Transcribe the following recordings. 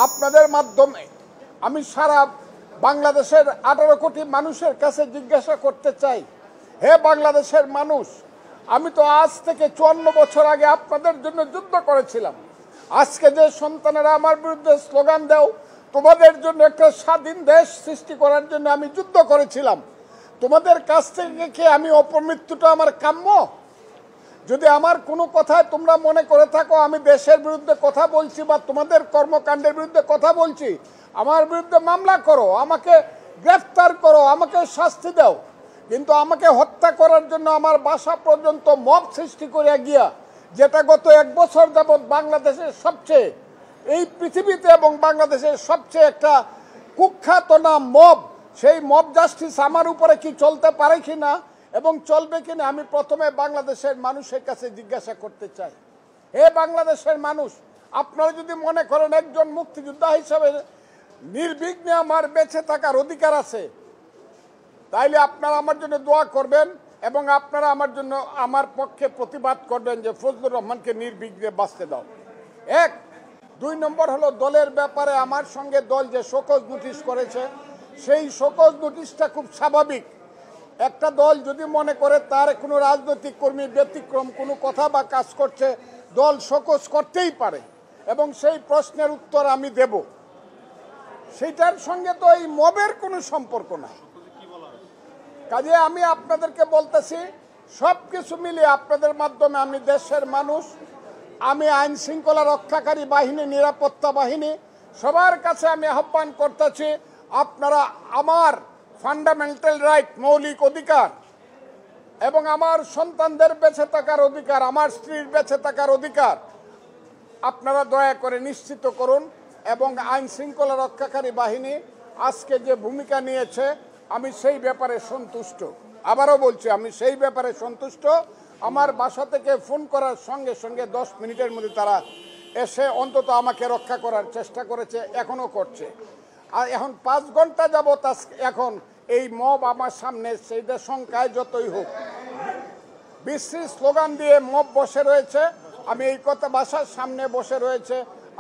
আপনাদের মাধ্যমে আমি সারা বাংলাদেশের 18 কোটি মানুষের কাছে জিজ্ঞাসা করতে চাই, হে বাংলাদেশের মানুষ, আমি তো আজ থেকে 54 বছর আগে আপনাদের জন্য যুদ্ধ করেছিলাম। আজকে যে সন্তানেরা আমার বিরুদ্ধে স্লোগান দাও, তোমাদের জন্য একটা স্বাধীন দেশ সৃষ্টি করার জন্য আমি যুদ্ধ করেছিলাম। তোমাদের কাছ থেকে কি আমি অপমৃত্যুটা আমার কাম্য? যদি আমার কোনো কথায় তোমরা মনে করে থাকো আমি দেশের বিরুদ্ধে কথা বলছি বা তোমাদের কর্মকাণ্ডের বিরুদ্ধে কথা বলছি, আমার বিরুদ্ধে মামলা করো, আমাকে গ্রেফতার করো, আমাকে শাস্তি দাও। কিন্তু আমাকে হত্যা করার জন্য আমার বাসা পর্যন্ত মব সৃষ্টি করে গিয়া, যেটা গত 1 বছর যাবৎ বাংলাদেশের সবচেয়ে, এই পৃথিবীতে এবং বাংলাদেশের সবচেয়ে একটা কুখ্যাত নাম মব, সেই মব জাস্টিস আমার উপরে কি চলতে পারে কি না এবং চলবে কিনা আমি প্রথমে বাংলাদেশের মানুষের কাছে জিজ্ঞাসা করতে চাই। হে বাংলাদেশের মানুষ, আপনারা যদি মনে করেন একজন মুক্তিযোদ্ধা হিসাবে নির্বিঘ্নে আমার বেঁচে থাকার অধিকার আছে, তাইলে আপনারা আমার জন্য দোয়া করবেন এবং আপনারা আমার জন্য আমার পক্ষে প্রতিবাদ করবেন যে ফজলুর রহমানকে নির্বিঘ্নে বাঁচতে দাও। 1 2 নম্বর হলো দলের ব্যাপারে আমার সঙ্গে দল যে শোকজ নোটিশ করেছে, সেই শোকজ নোটিশটা খুব স্বাভাবিক। একটা দল যদি মনে করে তার কোনো রাজনৈতিক কর্মী ব্যতিক্রম কোনো কথা বা কাজ করছে, দল শোকজ করতেই পারে এবং সেই প্রশ্নের উত্তর আমি দেব। সেইটার সঙ্গে তো এই মবের কোনো সম্পর্ক নাই। কাজে আমি আপনাদেরকে বলতেছি, সব কিছু মিলিয়ে আপনাদের মাধ্যমে আমি দেশের মানুষ, আমি আইন শৃঙ্খলা রক্ষাকারী বাহিনী, নিরাপত্তা বাহিনী, সবার কাছে আমি আহ্বান করতেছি, আপনারা আমার ফান্ডামেন্টাল রাইট, মৌলিক অধিকার এবং আমার সন্তানদের বেঁচে থাকার অধিকার, আমার স্ত্রীর বেঁচে থাকার অধিকার আপনারা দয়া করে নিশ্চিত করুন। এবং আইন শৃঙ্খলা রক্ষাকারী বাহিনী আজকে যে ভূমিকা নিয়েছে আমি সেই ব্যাপারে সন্তুষ্ট। আবারও বলছি, আমি সেই ব্যাপারে সন্তুষ্ট। আমার বাসা থেকে ফোন করার সঙ্গে সঙ্গে 10 মিনিটের মধ্যে তারা এসে অন্তত আমাকে রক্ষা করার চেষ্টা করেছে, এখনও করছে। আর এখন 5 ঘন্টা যাবত এখন এই মব আমার সামনে, সেইটা সংখ্যায় যতই হোক, বিশ্রী স্লোগান দিয়ে মব বসে রয়েছে। আমি এই কথা বাসার সামনে বসে রয়েছে,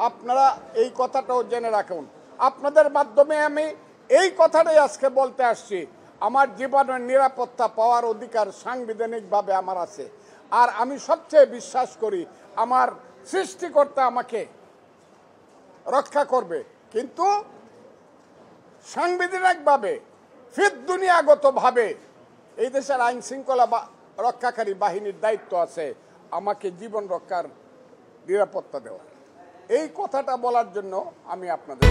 আপনারা এই কথাটাও জেনে রাখুন। আপনাদের মাধ্যমে আমি এই কথাটাই আজকে বলতে আসছি, আমার জীবনের নিরাপত্তা পাওয়ার অধিকার সাংবিধানিকভাবে আমার আছে। আর আমি সবচেয়ে বিশ্বাস করি আমার সৃষ্টিকর্তা আমাকে রক্ষা করবে, কিন্তু সাংবিধানিকভাবে দুনিয়াগতভাবে এই দেশের আইন শৃঙ্খলা রক্ষাকারী বাহিনীর দায়িত্ব আছে আমাকে জীবন রক্ষার নিরাপত্তা দেওয়া। এই কথাটা বলার জন্য আমি আপনাদের